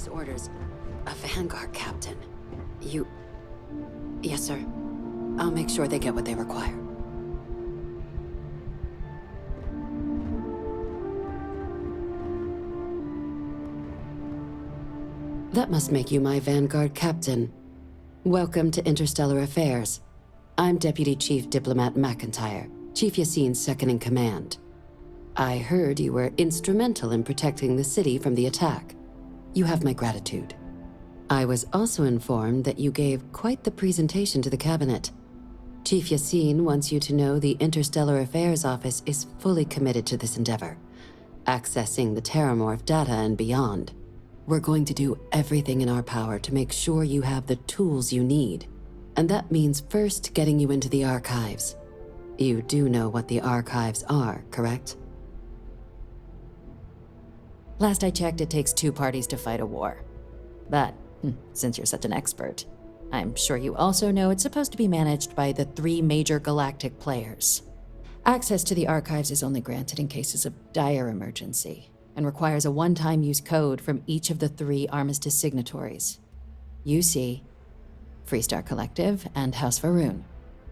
Chief's orders. A Vanguard captain. You... Yes, sir. I'll make sure they get what they require. That must make you my Vanguard captain. Welcome to Interstellar Affairs. I'm Deputy Chief Diplomat McIntyre, Chief Yassine's second-in-command. I heard you were instrumental in protecting the city from the attack. You have my gratitude. I was also informed that you gave quite the presentation to the cabinet. Chief Yassine wants you to know the Interstellar Affairs Office is fully committed to this endeavor, accessing the Terramorph data and beyond. We're going to do everything in our power to make sure you have the tools you need. And that means first getting you into the archives. You do know what the archives are, correct? Last I checked, it takes 2 parties to fight a war. But, since you're such an expert, I'm sure you also know it's supposed to be managed by the 3 major galactic players. Access to the archives is only granted in cases of dire emergency, and requires a one-time use code from each of the 3 armistice signatories. UC, Freestar Collective, and House Varun.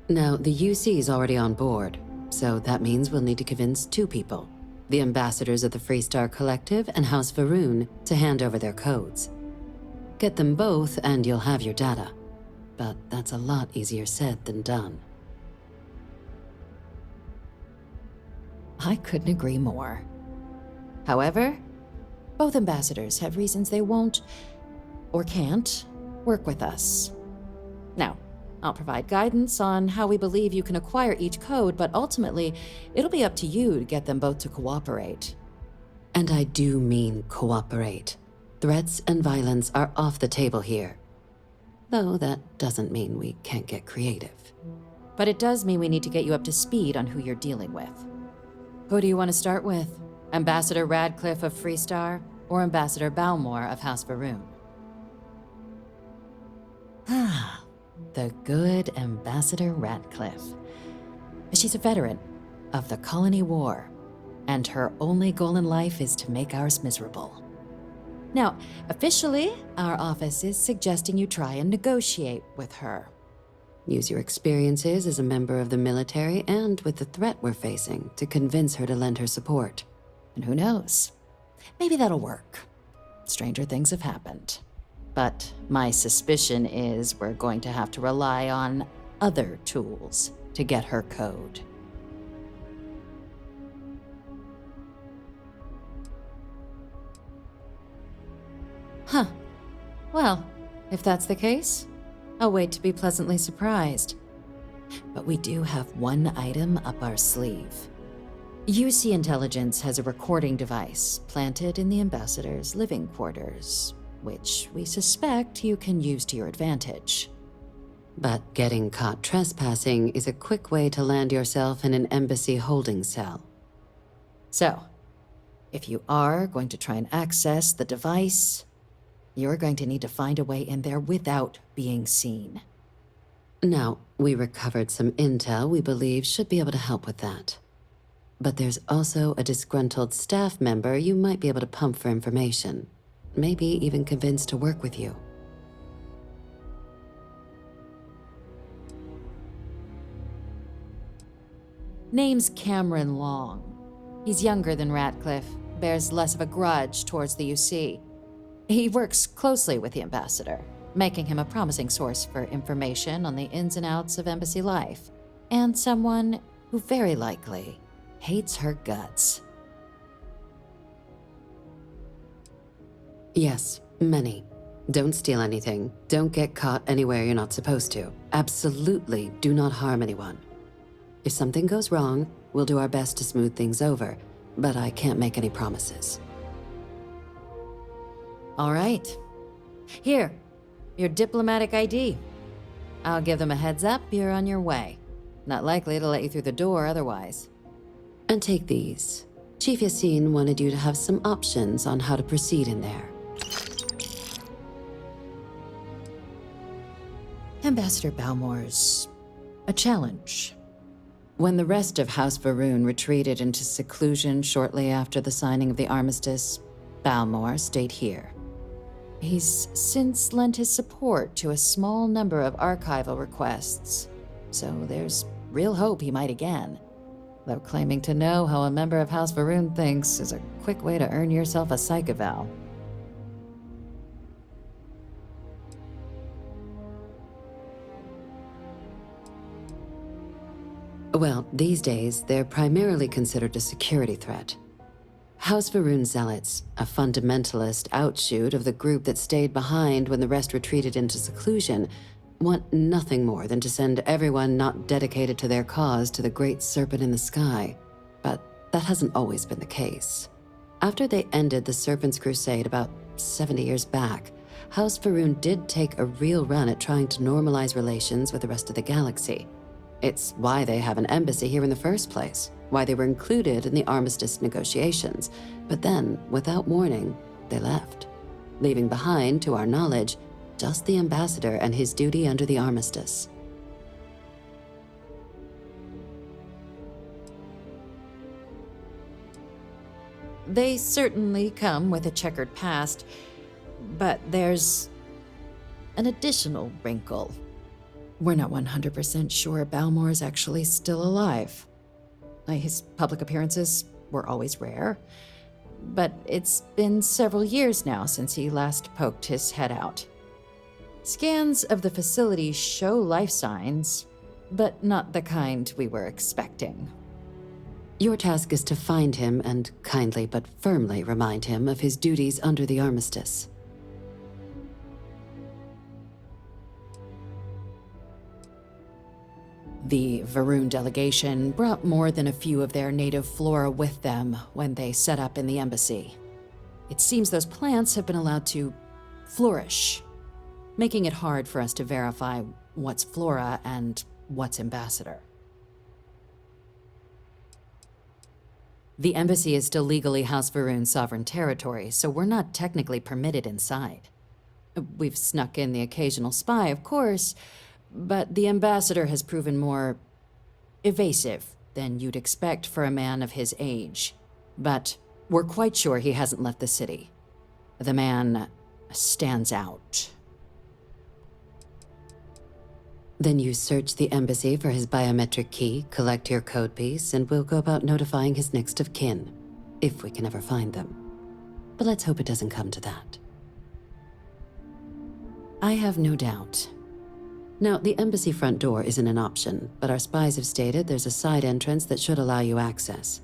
Now, the UC is already on board, so that means we'll need to convince 2 people. The ambassadors of the Freestar Collective and House Varun to hand over their codes. Get them both and you'll have your data. But that's a lot easier said than done. I couldn't agree more. However, both ambassadors have reasons they won't, or can't, work with us. Now, I'll provide guidance on how we believe you can acquire each code, but ultimately, it'll be up to you to get them both to cooperate. And I do mean cooperate. Threats and violence are off the table here. Though that doesn't mean we can't get creative. But it does mean we need to get you up to speed on who you're dealing with. Who do you want to start with? Ambassador Radcliffe of Freestar, or Ambassador Balmore of House Varun? The good Ambassador Radcliffe. She's a veteran of the Colony War, and her only goal in life is to make ours miserable. Now, officially, our office is suggesting you try and negotiate with her. Use your experiences as a member of the military and with the threat we're facing to convince her to lend her support. And who knows? Maybe that'll work. Stranger things have happened. But my suspicion is we're going to have to rely on other tools to get her code. Huh. Well, if that's the case, I'll wait to be pleasantly surprised. But we do have one item up our sleeve. UC Intelligence has a recording device planted in the ambassador's living quarters, which we suspect you can use to your advantage. But getting caught trespassing is a quick way to land yourself in an embassy holding cell. So, if you are going to try and access the device, you're going to need to find a way in there without being seen. Now, we recovered some intel we believe should be able to help with that. But there's also a disgruntled staff member you might be able to pump for information. Maybe even convince to work with you. Name's Cameron Long. He's younger than Radcliffe, bears less of a grudge towards the UC. He works closely with the ambassador, making him a promising source for information on the ins and outs of embassy life, and someone who very likely hates her guts. Yes, many. Don't steal anything. Don't get caught anywhere you're not supposed to. Absolutely do not harm anyone. If something goes wrong, we'll do our best to smooth things over, but I can't make any promises. All right. Here, your diplomatic ID. I'll give them a heads up you're on your way. Not likely to let you through the door otherwise. And take these. Chief Yassine wanted you to have some options on how to proceed in there. Ambassador Balmore's a challenge. When the rest of House Varun retreated into seclusion shortly after the signing of the armistice, Balmore stayed here. He's since lent his support to a small number of archival requests, so there's real hope he might again. Though claiming to know how a member of House Varun thinks is a quick way to earn yourself a psych eval. Well, these days, they're primarily considered a security threat. House Varun Zealots, a fundamentalist outshoot of the group that stayed behind when the rest retreated into seclusion, want nothing more than to send everyone not dedicated to their cause to the great serpent in the sky. But that hasn't always been the case. After they ended the Serpent's Crusade about 70 years back, House Varun did take a real run at trying to normalize relations with the rest of the galaxy. It's why they have an embassy here in the first place, why they were included in the armistice negotiations. But then, without warning, they left, leaving behind, to our knowledge, just the ambassador and his duty under the armistice. They certainly come with a checkered past, but there's an additional wrinkle. We're not 100% sure Balmore's actually still alive. His public appearances were always rare, but it's been several years now since he last poked his head out. Scans of the facility show life signs, but not the kind we were expecting. Your task is to find him and kindly but firmly remind him of his duties under the armistice. The Varun delegation brought more than a few of their native flora with them when they set up in the embassy. It seems those plants have been allowed to flourish, making it hard for us to verify what's flora and what's ambassador. The embassy is still legally House Varun's sovereign territory, so we're not technically permitted inside. We've snuck in the occasional spy, of course, but the ambassador has proven more evasive than you'd expect for a man of his age. But we're quite sure he hasn't left the city. The man stands out. Then you search the embassy for his biometric key, collect your code piece, and we'll go about notifying his next of kin, if we can ever find them. But let's hope it doesn't come to that. I have no doubt. Now, the embassy front door isn't an option, but our spies have stated there's a side entrance that should allow you access.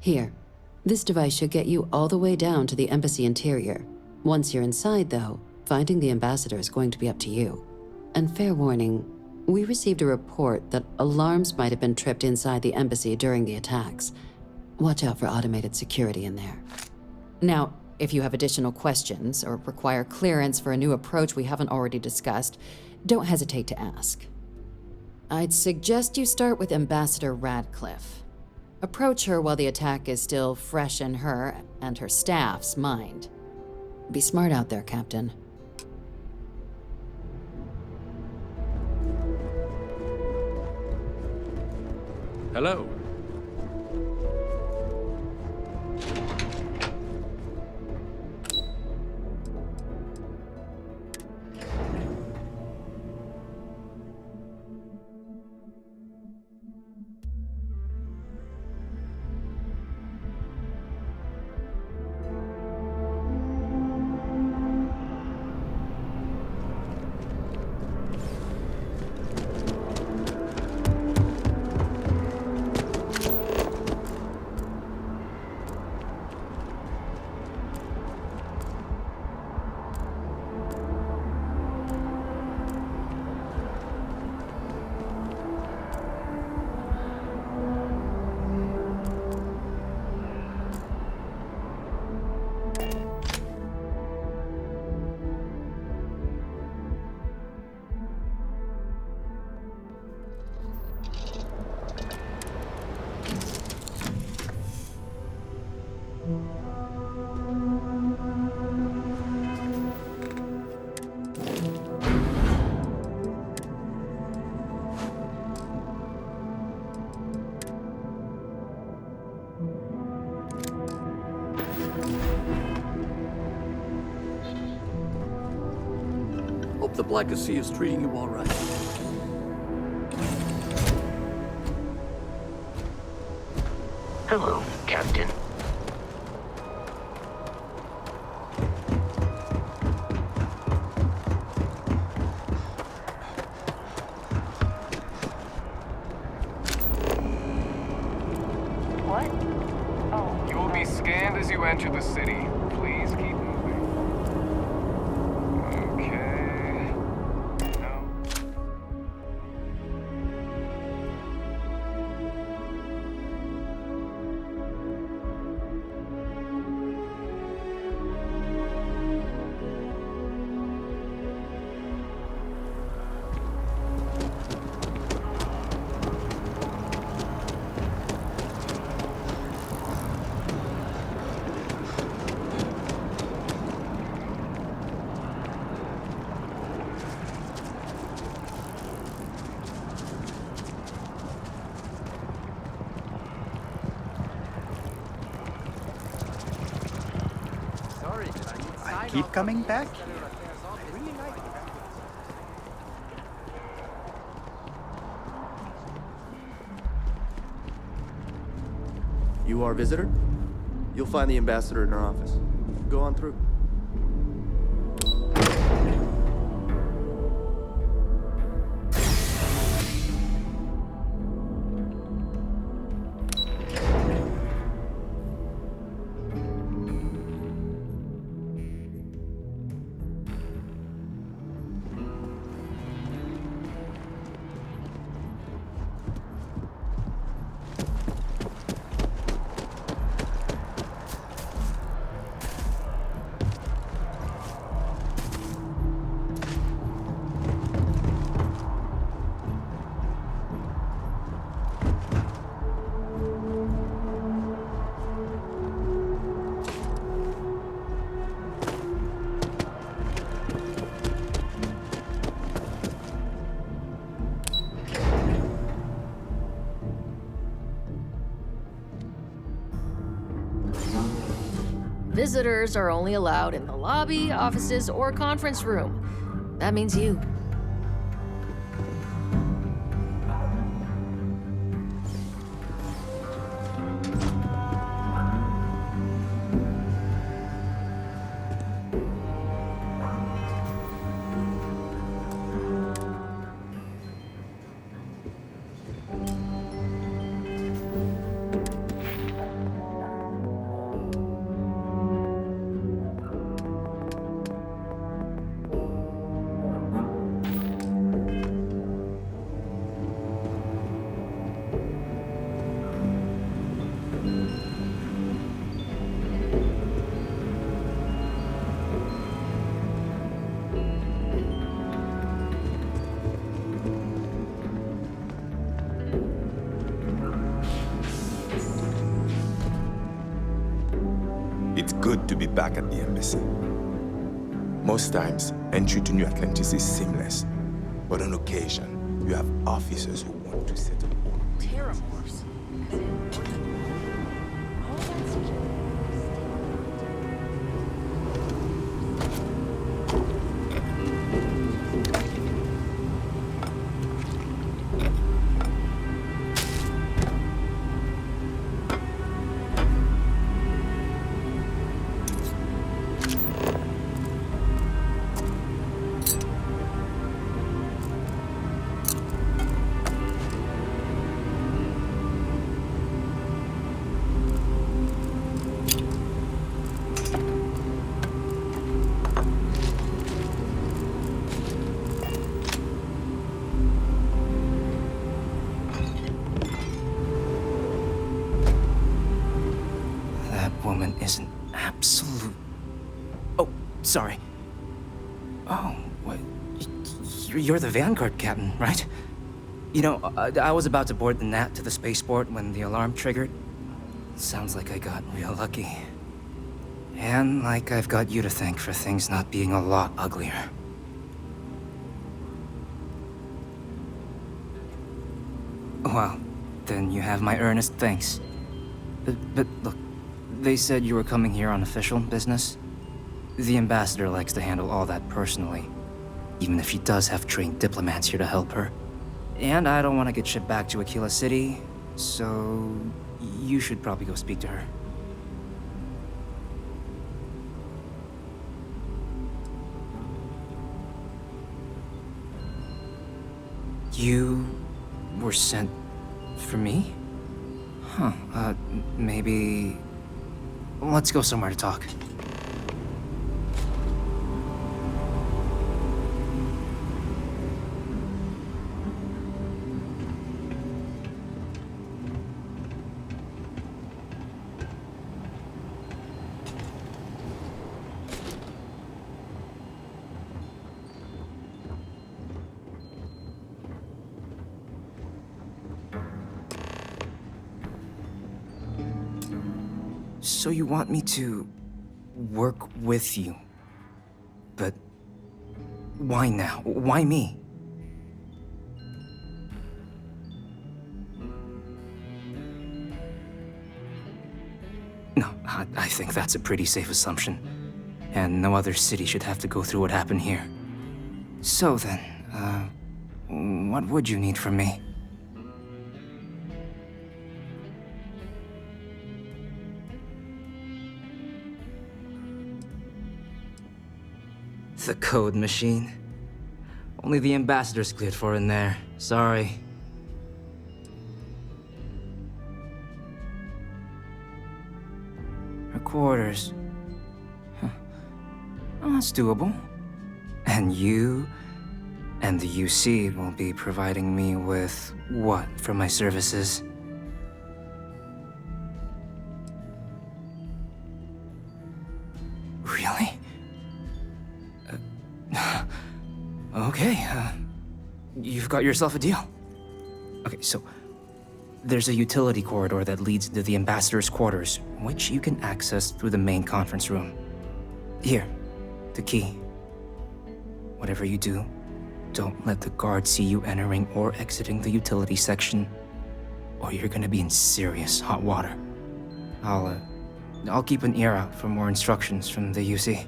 Here, this device should get you all the way down to the embassy interior. Once you're inside, though, finding the ambassador is going to be up to you. And fair warning, we received a report that alarms might have been tripped inside the embassy during the attacks. Watch out for automated security in there. Now, if you have additional questions or require clearance for a new approach we haven't already discussed, don't hesitate to ask. I'd suggest you start with Ambassador Radcliffe. Approach her while the attack is still fresh in her and her staff's mind. Be smart out there, Captain. Hello. Hope the Black Sea is treating you all right. Hello, Captain. What? Oh. You will be scanned as you enter the city. Please keep moving. Okay. No. I keep coming back? You are a visitor? You'll find the ambassador in her office. Go on through. Visitors are only allowed in the lobby, offices, or conference room. That means you. It's good to be back at the embassy. Most times, entry to New Atlantis is seamless. But on occasion, you have officers who want to settle all. Terramorphs. Woman is an absolute... Oh, sorry. Oh, what? You're the Vanguard captain, right? You know, I was about to board the Nat to the spaceport when the alarm triggered. Sounds like I got real lucky. And like I've got you to thank for things not being a lot uglier. Well, then you have my earnest thanks. But look, they said you were coming here on official business. The ambassador likes to handle all that personally. even if she does have trained diplomats here to help her. And I don't want to get shipped back to Aquila City, so you should probably go speak to her. You were sent for me? Huh, maybe... Let's go somewhere to talk. So you want me to work with you? But why now? Why me? No, I think that's a pretty safe assumption. And no other city should have to go through what happened here. So then, what would you need from me? The code machine. Only the ambassador's cleared for in there. Sorry. Her quarters. Huh. Well, that's doable. And you and the UC will be providing me with what for my services? Really? Okay, you've got yourself a deal. Okay, so there's a utility corridor that leads to the ambassador's quarters, which you can access through the main conference room. Here, the key. Whatever you do, don't let the guards see you entering or exiting the utility section, or you're gonna be in serious hot water. I'll keep an ear out for more instructions from the UC.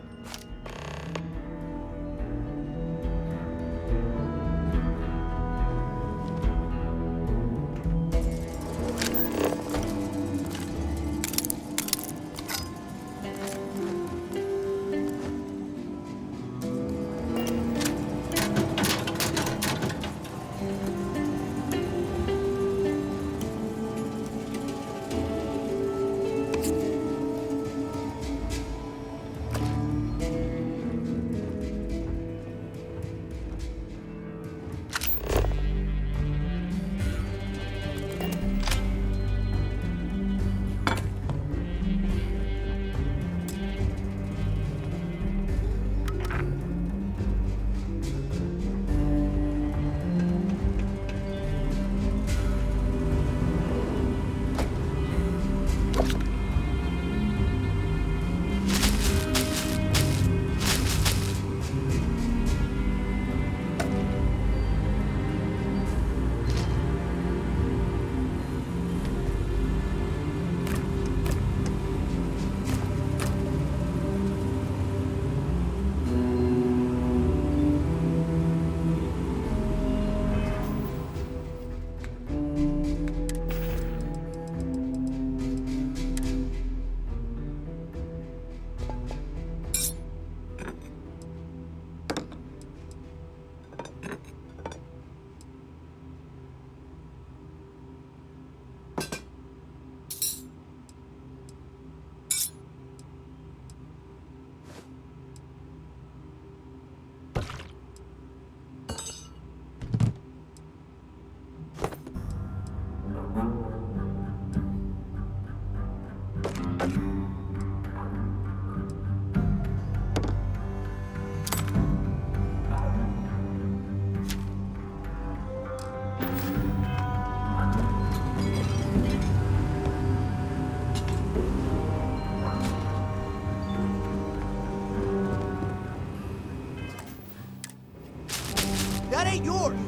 That ain't yours!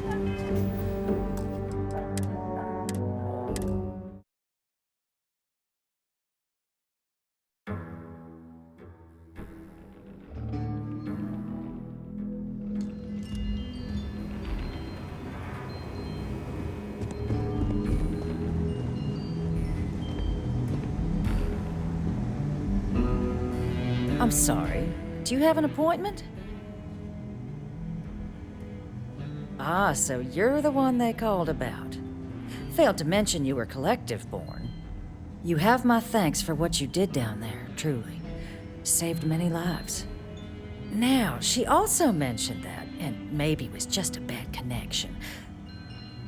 I'm sorry. Do you have an appointment? Ah, so you're the one they called about. Failed to mention you were collective-born. You have my thanks for what you did down there, truly. Saved many lives. Now, she also mentioned that, and maybe it was just a bad connection,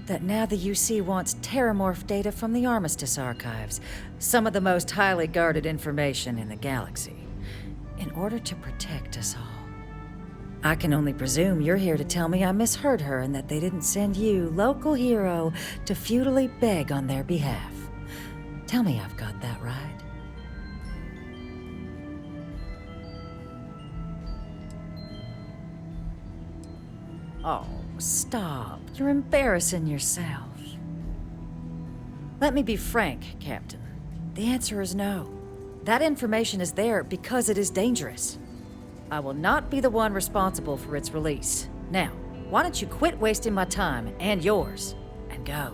that now the UC wants terramorph data from the Armistice archives, some of the most highly guarded information in the galaxy, in order to protect us all. I can only presume you're here to tell me I misheard her and that they didn't send you, local hero, to futilely beg on their behalf. Tell me I've got that right. Oh, stop. You're embarrassing yourself. Let me be frank, Captain. The answer is no. That information is there because it is dangerous. I will not be the one responsible for its release. Now, why don't you quit wasting my time and yours, and go?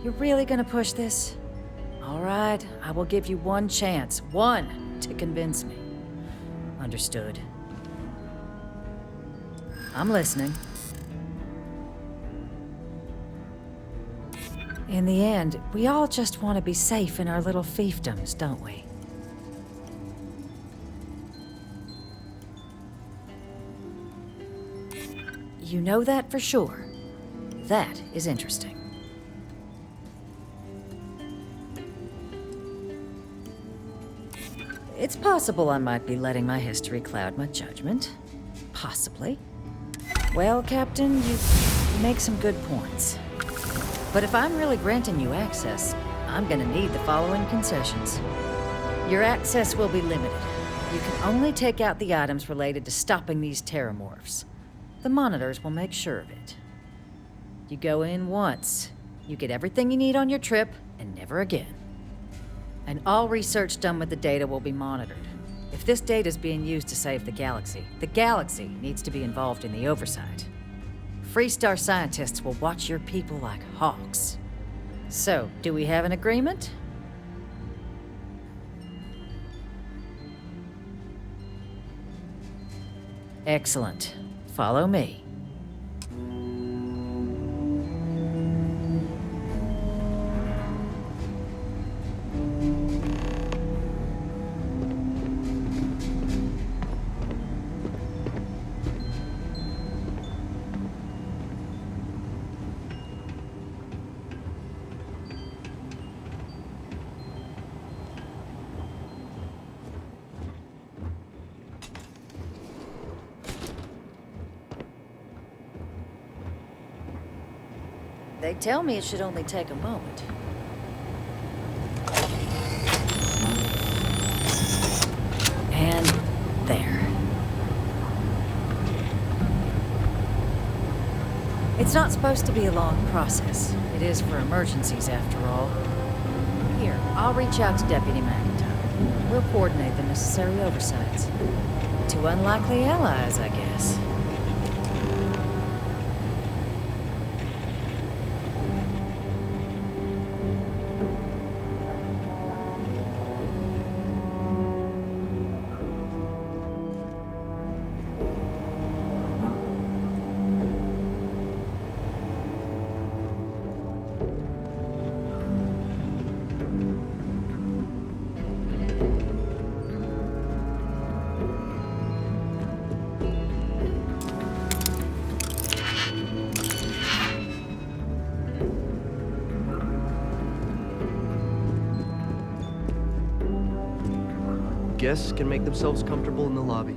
You're really gonna push this? All right, I will give you one chance, one, to convince me. Understood. I'm listening. In the end, we all just want to be safe in our little fiefdoms, don't we? You know that for sure. That is interesting. It's possible I might be letting my history cloud my judgment. Possibly. Well, Captain, you make some good points. But if I'm really granting you access, I'm gonna need the following concessions. Your access will be limited. You can only take out the items related to stopping these terramorphs. The monitors will make sure of it. You go in once. You get everything you need on your trip, and never again. And all research done with the data will be monitored. If this data is being used to save the galaxy needs to be involved in the oversight. Freestar scientists will watch your people like hawks. So, do we have an agreement? Excellent. Follow me. They tell me it should only take a moment. And there. It's not supposed to be a long process. It is for emergencies, after all. Here, I'll reach out to Deputy McIntyre. We'll coordinate the necessary oversights. Two unlikely allies, I guess. Guests can make themselves comfortable in the lobby.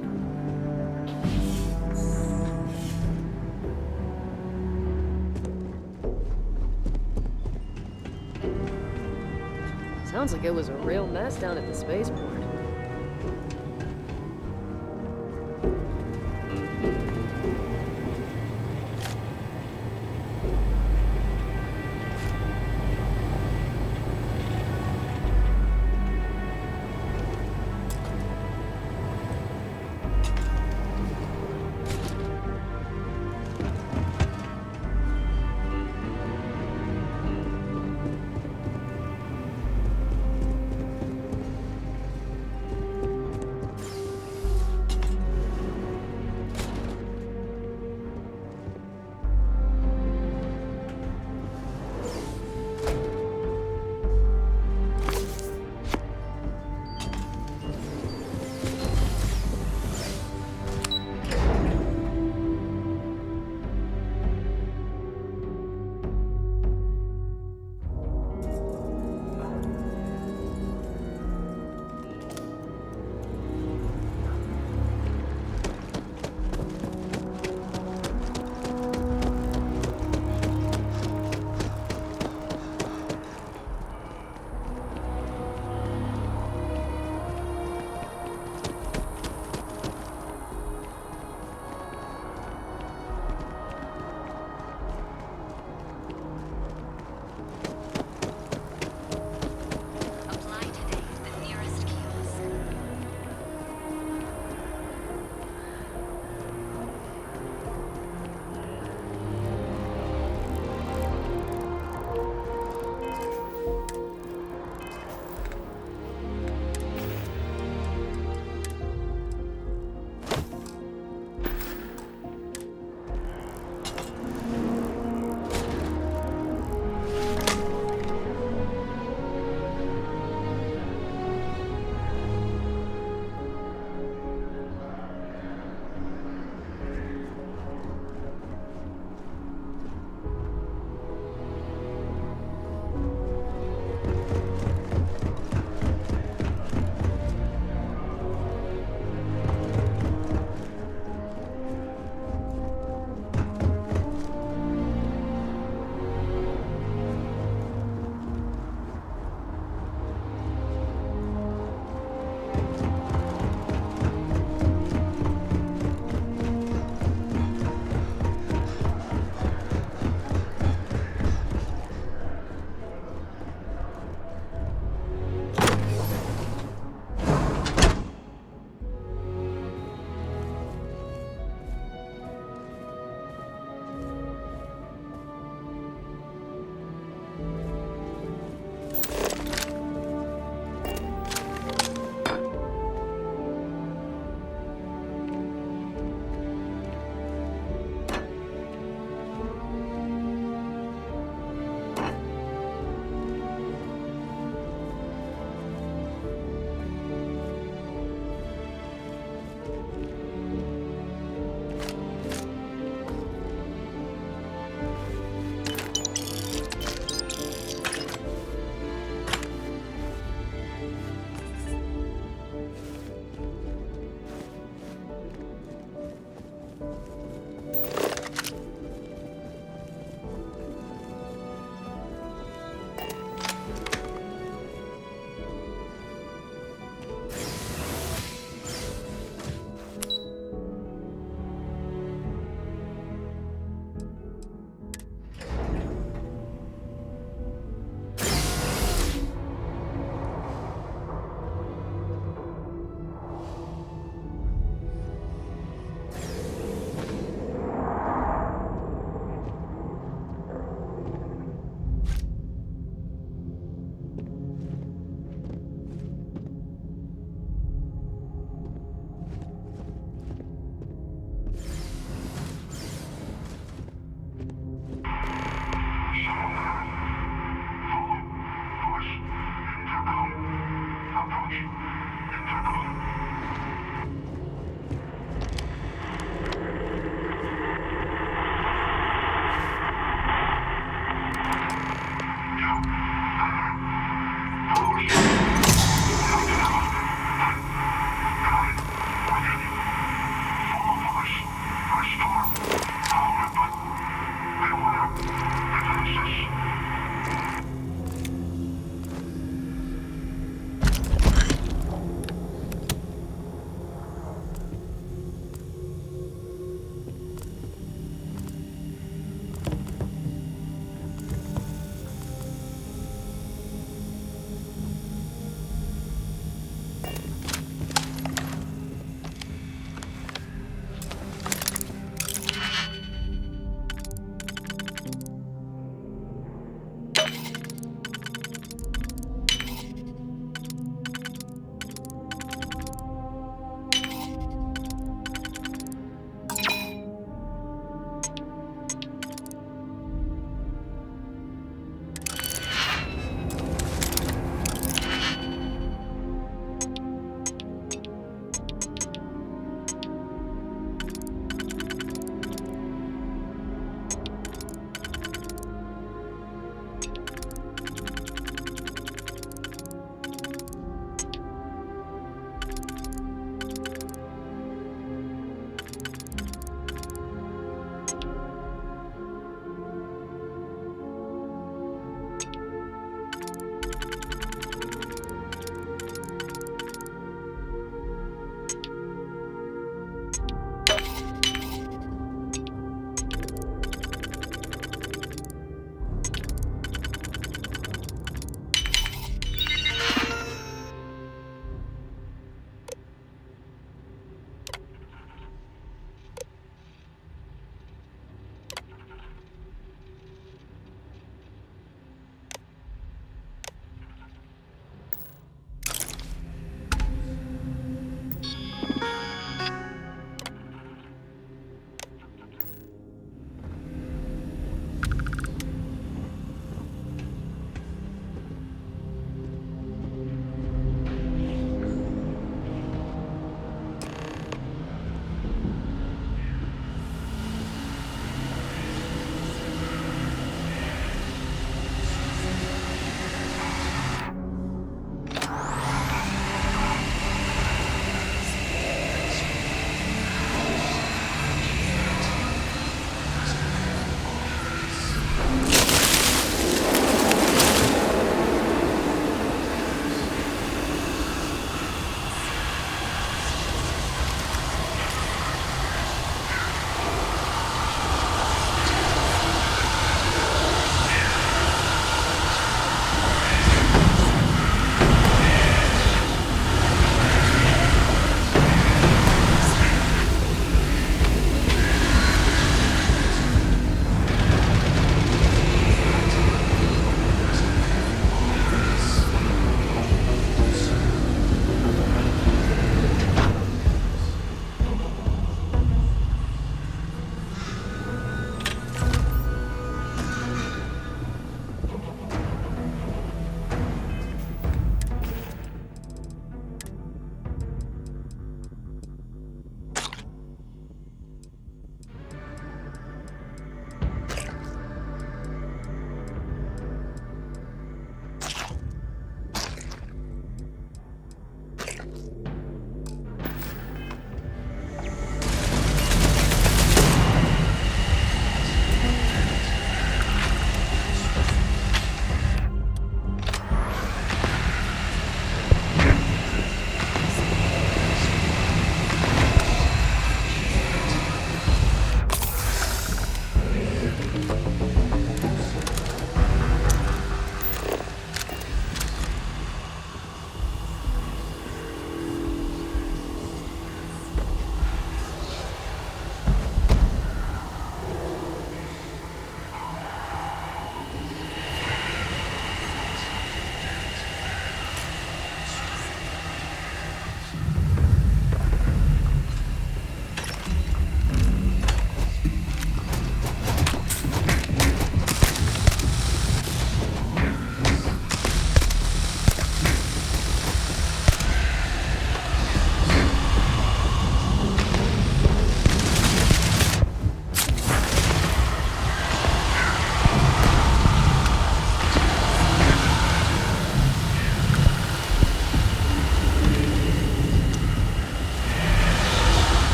Sounds like it was a real mess down at the spaceport.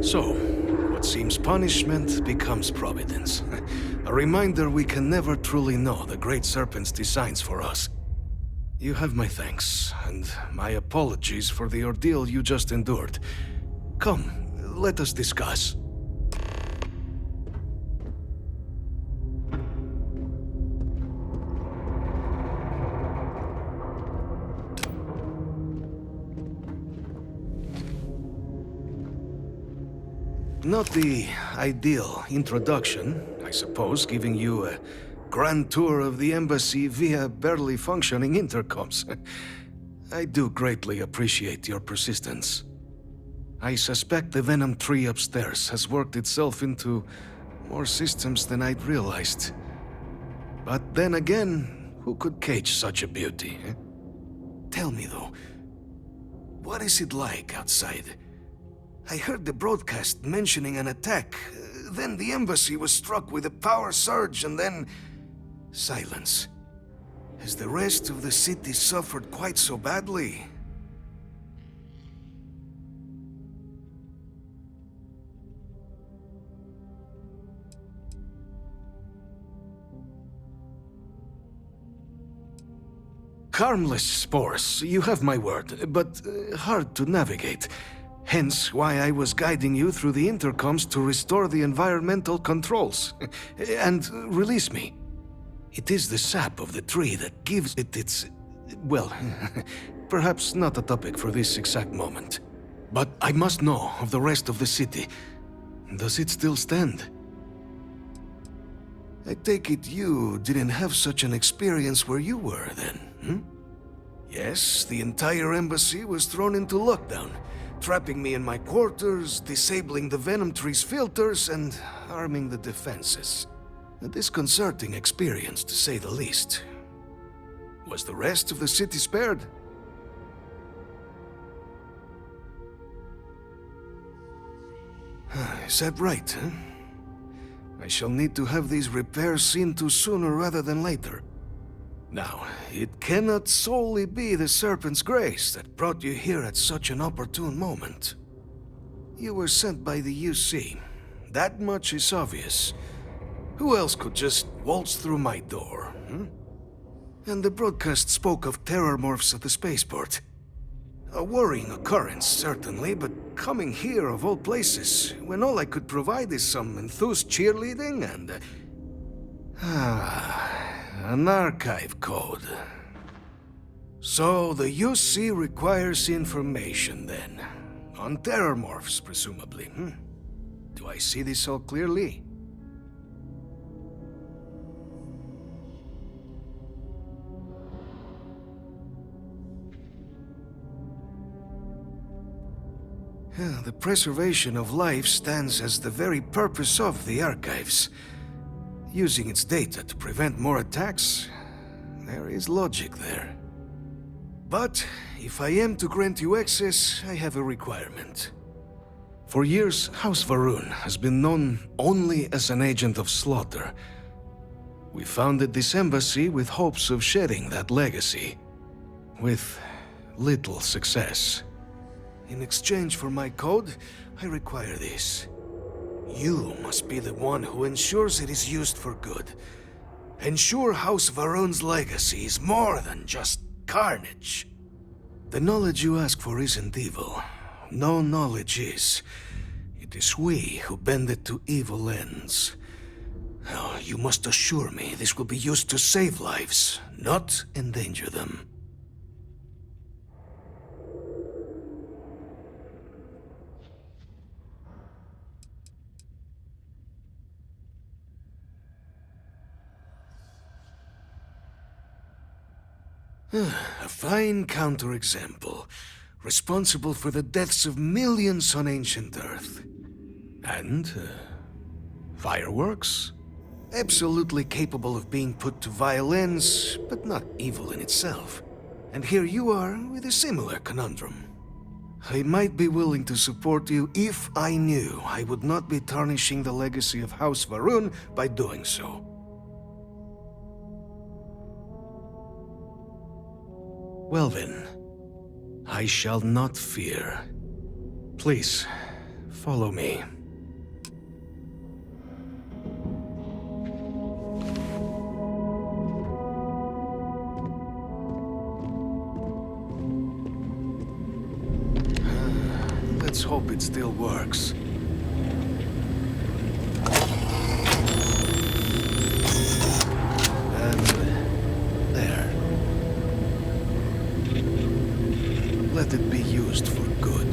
So, what seems punishment becomes providence. A reminder we can never truly know the Great Serpent's designs for us. You have my thanks, and my apologies for the ordeal you just endured. Come, let us discuss. Not the ideal introduction, I suppose, giving you a grand tour of the embassy via barely functioning intercoms. I do greatly appreciate your persistence. I suspect the Venom tree upstairs has worked itself into more systems than I'd realized. But then again, who could cage such a beauty? Eh? Tell me though, what is it like outside? I heard the broadcast mentioning an attack. Then the embassy was struck with a power surge and then... silence. Has the rest of the city suffered quite so badly? Harmless spores, you have my word, but hard to navigate. Hence why I was guiding you through the intercoms to restore the environmental controls. And release me. It is the sap of the tree that gives it its... well, perhaps not a topic for this exact moment. But I must know of the rest of the city. Does it still stand? I take it you didn't have such an experience where you were then, hmm? Yes, the entire embassy was thrown into lockdown, trapping me in my quarters, disabling the Venom tree's filters, and arming the defenses. A disconcerting experience, to say the least. Was the rest of the city spared? Is that right, huh? I shall need to have these repairs seen to sooner rather than later. Now, it cannot solely be the Serpent's grace that brought you here at such an opportune moment. You were sent by the UC. That much is obvious. Who else could just waltz through my door, hmm? And the broadcast spoke of terror morphs at the spaceport. A worrying occurrence, certainly, but coming here of all places, when all I could provide is some enthused cheerleading and... an archive code. So the UC requires information, then. On terror morphs, presumably, hmm? Do I see this all clearly? The preservation of life stands as the very purpose of the archives. Using its data to prevent more attacks, there is logic there. But if I am to grant you access, I have a requirement. For years, House Varun has been known only as an agent of slaughter. We founded this embassy with hopes of shedding that legacy, with little success. In exchange for my code, I require this. You must be the one who ensures it is used for good. Ensure House Varun's legacy is more than just carnage. The knowledge you ask for isn't evil. No knowledge is. It is we who bend it to evil ends. Oh, you must assure me this will be used to save lives, not endanger them. A fine counterexample, responsible for the deaths of millions on ancient Earth. And, fireworks? Absolutely capable of being put to violence, but not evil in itself. And here you are with a similar conundrum. I might be willing to support you if I knew I would not be tarnishing the legacy of House Varun by doing so. Well then, I shall not fear. Please, Follow me. Let's hope it still works. And there. Let it be used for good.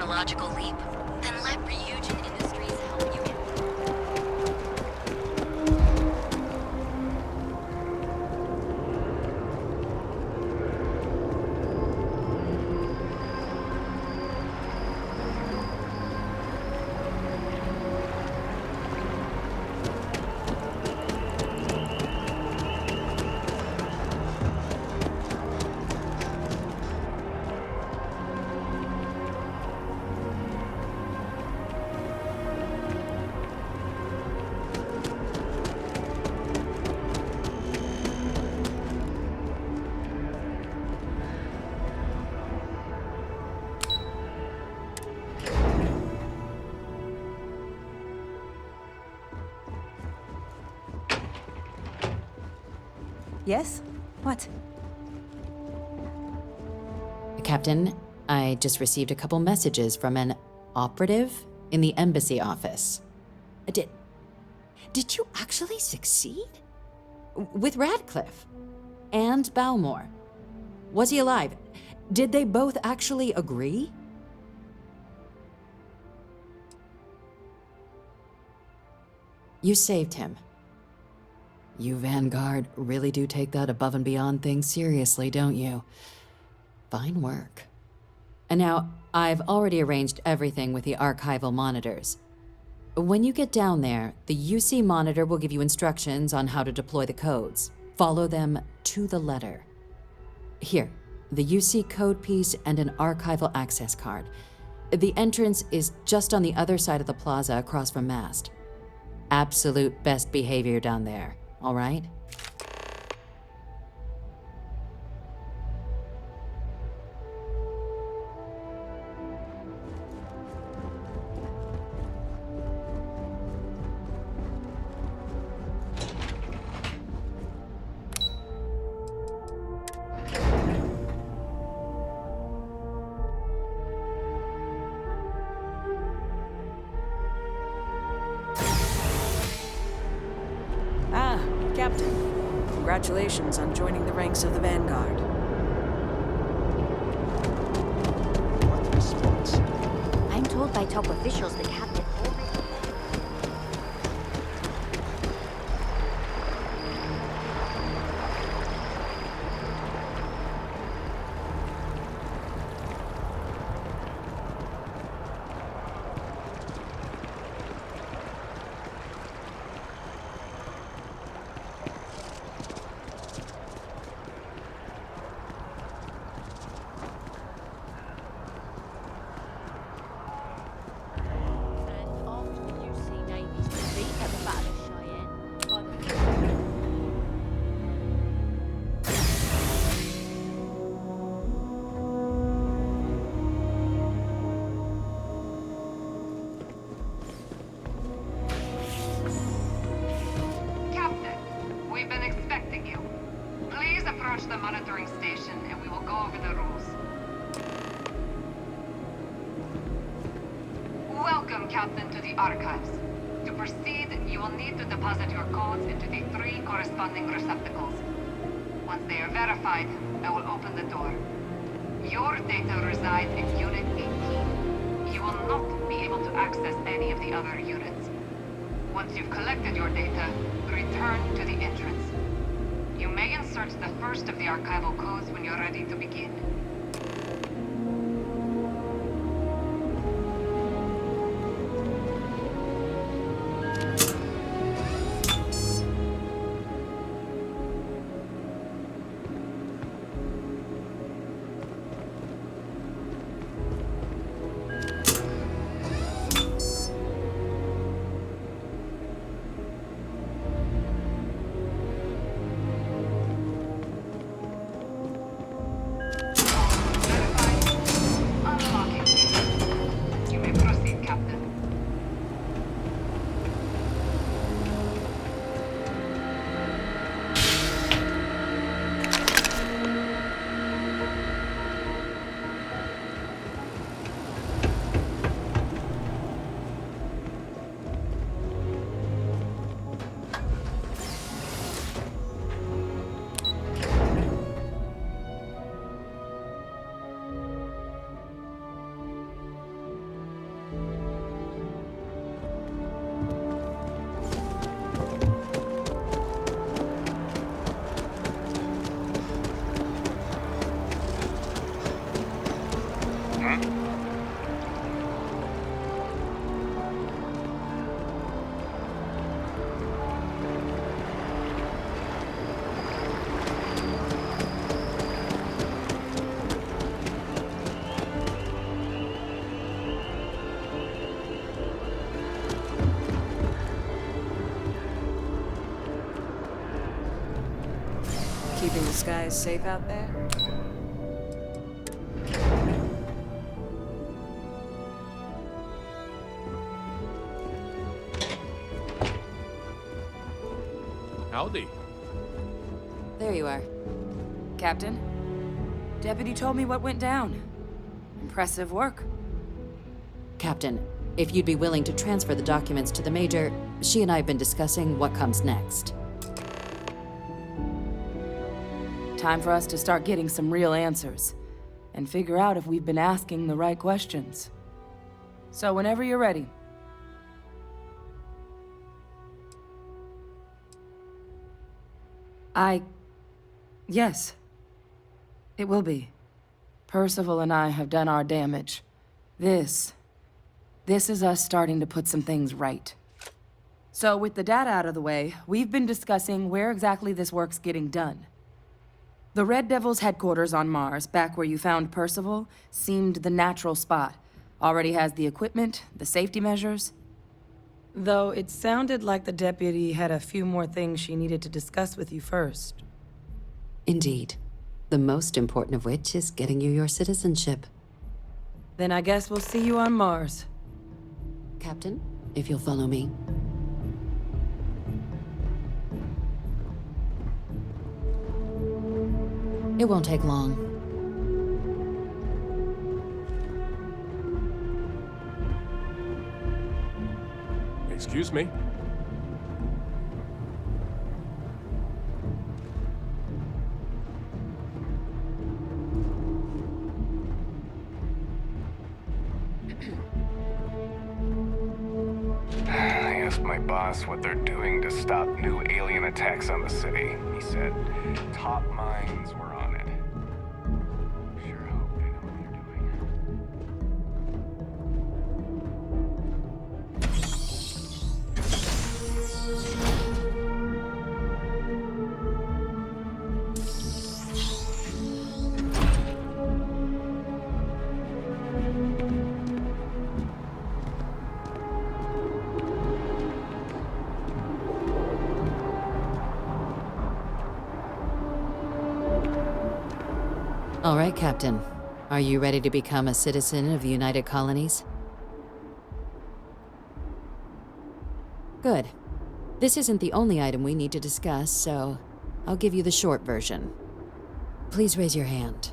technological leap, then let Ryujin Industries help you get Yes? What? Captain, I just received a couple messages from an operative in the embassy office. Did you actually succeed? With Radcliffe? And Balmore? Was he alive? Did they both actually agree? You saved him. You Vanguard really do take that above and beyond thing seriously, don't you? Fine work. And now, I've already arranged everything with the archival monitors. When you get down there, the UC monitor will give you instructions on how to deploy the codes. Follow them to the letter. Here, the UC code piece and an archival access card. The entrance is just on the other side of the plaza across from Mast. Absolute best behavior down there, all right? Captain. Congratulations on joining the ranks of the Vanguard. What response? I'm told by top officials the captain already... the monitoring station and we will go over the rules. Welcome, Captain, to the archives. To proceed, you will need to deposit your codes into the 3 corresponding receptacles. Once they are verified, I will open the door. Your data resides in Unit 18. You will not be able to access any of the other units. Once you've collected your data, return to the entrance. You may insert the first of the archival codes when you're ready to begin. Keeping the skies safe out there? Howdy. there you are. Captain, Deputy told me what went down. Impressive work. Captain, if you'd be willing to transfer the documents to the Major, she and I have been discussing what comes next. Time for us to start getting some real answers, and figure out if we've been asking the right questions. So whenever you're ready. Yes. It will be. Percival and I have done our damage. This is us starting to put some things right. So with the data out of the way, we've been discussing where exactly this work's getting done. The Red Devil's headquarters on Mars, back where you found Percival, seemed the natural spot. Already has the equipment, the safety measures. Though it sounded like the deputy had a few more things she needed to discuss with you first. Indeed. The most important of which is getting you your citizenship. Then I guess we'll see you on Mars. Captain, if you'll follow me. It won't take long. Excuse me? I asked my boss what they're doing to stop new alien attacks on the city. He said top minds were on it. Sure hope they know what they're doing. All right, Captain. Are you ready to become a citizen of the United Colonies? Good. This isn't the only item we need to discuss, so I'll give you the short version. Please raise your hand.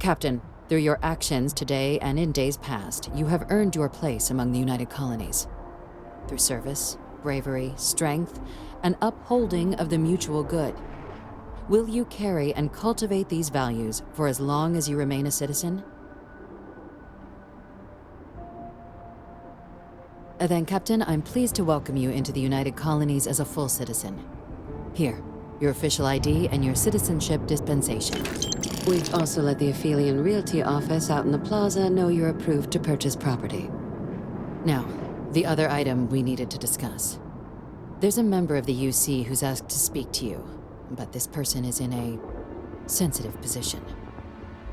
Captain, through your actions today and in days past, you have earned your place among the United Colonies. Through service, bravery, strength, and upholding of the mutual good. Will you carry and cultivate these values for as long as you remain a citizen? Then, Captain, I'm pleased to welcome you into the United Colonies as a full citizen. Here, your official ID and your citizenship dispensation. We've also let the Aphelion Realty office out in the plaza know you're approved to purchase property. Now, the other item we needed to discuss. There's a member of the UC who's asked to speak to you, but this person is in a sensitive position.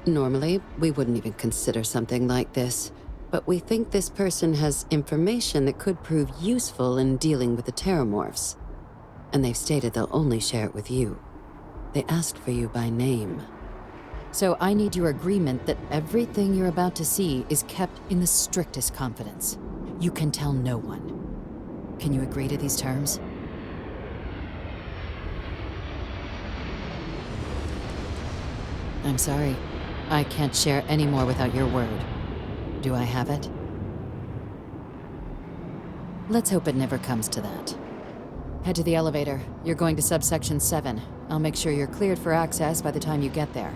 Normally, we wouldn't even consider something like this, but we think this person has information that could prove useful in dealing with the Terramorphs. And they've stated they'll only share it with you. They asked for you by name. So I need your agreement that everything you're about to see is kept in the strictest confidence. You can tell no one. Can you agree to these terms? I'm sorry. I can't share any more without your word. Do I have it? Let's hope it never comes to that. Head to the elevator. You're going to subsection 7. I'll make sure you're cleared for access by the time you get there.